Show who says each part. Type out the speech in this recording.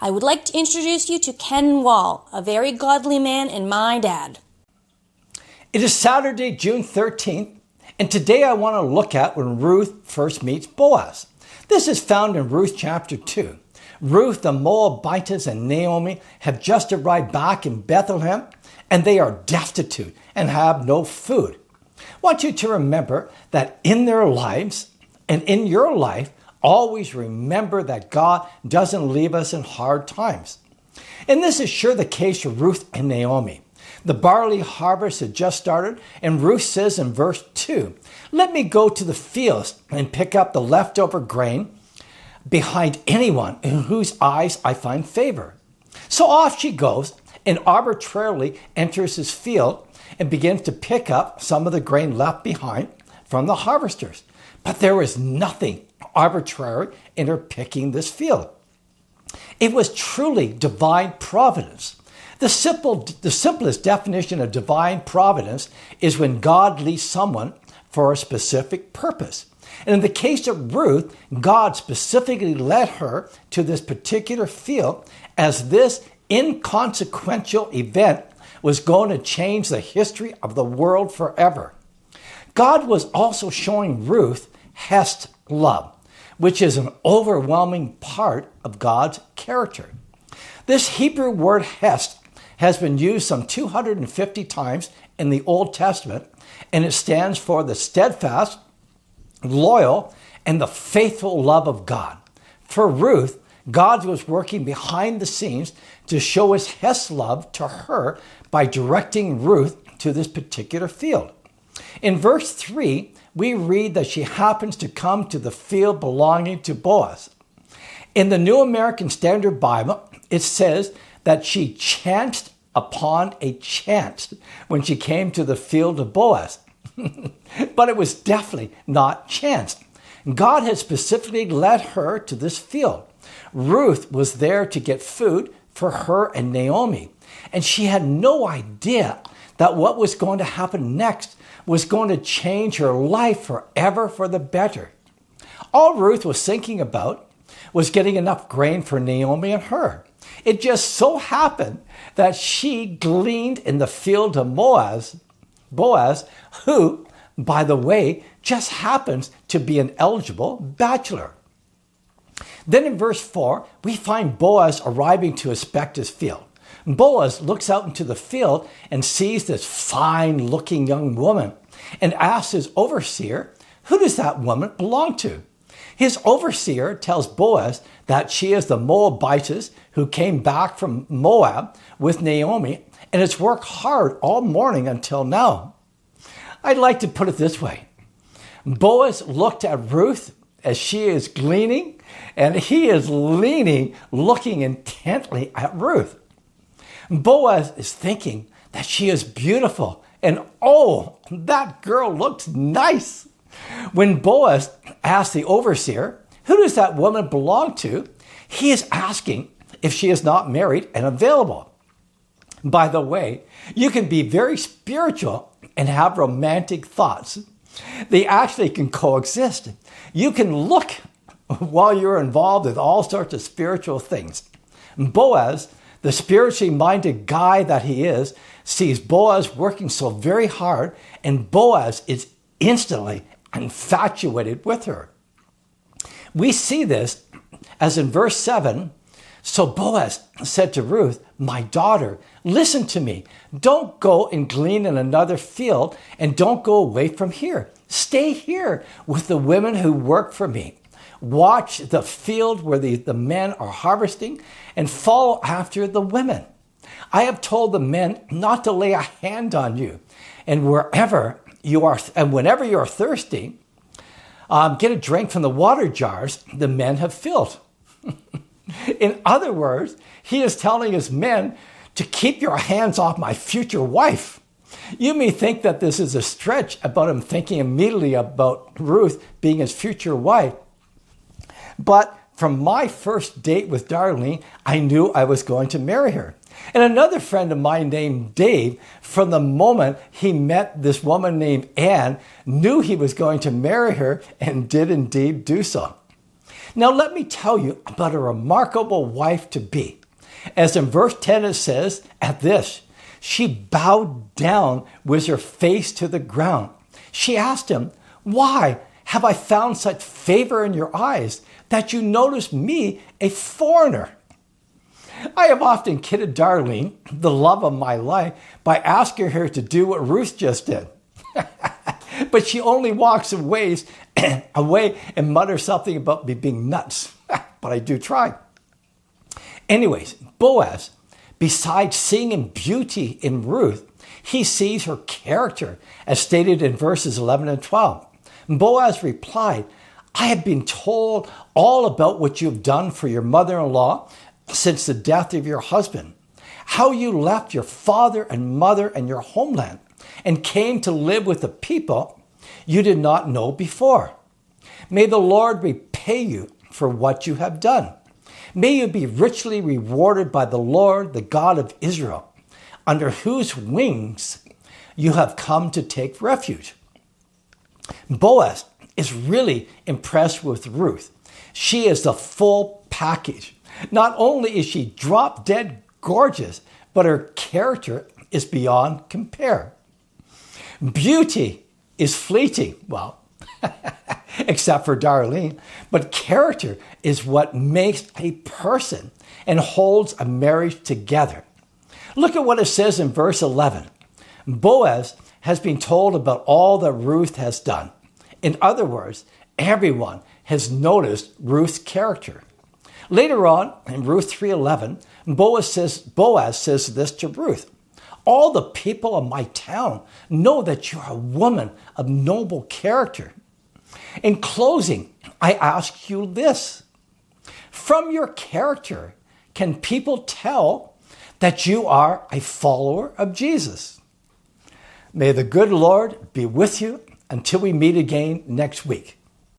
Speaker 1: I would like to introduce you to Ken Wall, a very godly man and my dad.
Speaker 2: It is Saturday, June 13th, and today I want to look at when Ruth first meets Boaz. This is found in Ruth chapter 2. Ruth the Moabitess and Naomi have just arrived back in Bethlehem, and they are destitute and have no food. I want you to remember that in their lives and in your life, always remember that God doesn't leave us in hard times. And this is sure the case for Ruth and Naomi. The barley harvest had just started, and Ruth says in verse 2, "Let me go to the fields and pick up the leftover grain behind anyone in whose eyes I find favor." So off she goes and arbitrarily enters his field and begins to pick up some of the grain left behind from the harvesters. But there was nothing arbitrary in her picking this field. It was truly divine providence. The simplest definition of divine providence is when God leads someone for a specific purpose. And in the case of Ruth, God specifically led her to this particular field as this inconsequential event was going to change the history of the world forever. God was also showing Ruth Hesed love, which is an overwhelming part of God's character. This Hebrew word Hesed has been used some 250 times in the Old Testament, and it stands for the steadfast, loyal, and the faithful love of God. For Ruth, God was working behind the scenes to show his Hesed love to her by directing Ruth to this particular field. In verse 3, we read that she happens to come to the field belonging to Boaz. In the New American Standard Bible, it says that she chanced upon a chance when she came to the field of Boaz. But it was definitely not chance. God had specifically led her to this field. Ruth was there to get food for her and Naomi, and she had no idea that what was going to happen next was going to change her life forever for the better. All Ruth was thinking about was getting enough grain for Naomi and her. It just so happened that she gleaned in the field of Boaz, who, by the way, just happens to be an eligible bachelor. Then in verse 4, we find Boaz arriving to inspect his field. Boaz looks out into the field and sees this fine-looking young woman and asks his overseer, "Who does that woman belong to?" His overseer tells Boaz that she is the Moabitess who came back from Moab with Naomi and has worked hard all morning until now. I'd like to put it this way. Boaz looked at Ruth as she is gleaning, and he is leaning, looking intently at Ruth. Boaz is thinking that she is beautiful, and oh, that girl looks nice. When Boaz asks the overseer, "Who does that woman belong to?" he is asking if she is not married and available. By the way, you can be very spiritual and have romantic thoughts. They actually can coexist. You can look while you're involved with all sorts of spiritual things. Boaz, the spiritually minded guy that he is, sees Boaz working so very hard, and Boaz is instantly infatuated with her. We see this as in verse 7, "So Boaz said to Ruth, 'My daughter, listen to me. Don't go and glean in another field, and don't go away from here. Stay here with the women who work for me. Watch the field where the men are harvesting and follow after the women. I have told the men not to lay a hand on you, and whenever you are thirsty, get a drink from the water jars the men have filled.'" In other words, he is telling his men to keep your hands off my future wife. You may think that this is a stretch about him thinking immediately about Ruth being his future wife. But from my first date with Darlene, I knew I was going to marry her. And another friend of mine named Dave, from the moment he met this woman named Anne, knew he was going to marry her and did indeed do so. Now let me tell you about a remarkable wife to be. As in verse 10 it says, at this, she bowed down with her face to the ground. She asked him, why have I found such favor in your eyes that you notice me, a foreigner? I have often kidded Darlene, the love of my life, by asking her to do what Ruth just did. But she only walks away and mutters something about me being nuts. But I do try. Anyways, Boaz, besides seeing beauty in Ruth, he sees her character, as stated in verses 11 and 12. Boaz replied, I have been told all about what you have done for your mother-in-law since the death of your husband, how you left your father and mother and your homeland and came to live with a people you did not know before. May the Lord repay you for what you have done. May you be richly rewarded by the Lord, the God of Israel, under whose wings you have come to take refuge. Boaz is really impressed with Ruth. She is the full package. Not only is she drop dead gorgeous, but her character is beyond compare. Beauty is fleeting, well, except for Darlene, but character is what makes a person and holds a marriage together. Look at what it says in verse 11. Boaz has been told about all that Ruth has done. In other words, everyone has noticed Ruth's character. Later on, in Ruth 3:11, Boaz says this to Ruth. All the people of my town know that you're a woman of noble character. In closing, I ask you this. From your character, can people tell that you are a follower of Jesus? May the good Lord be with you until we meet again next week.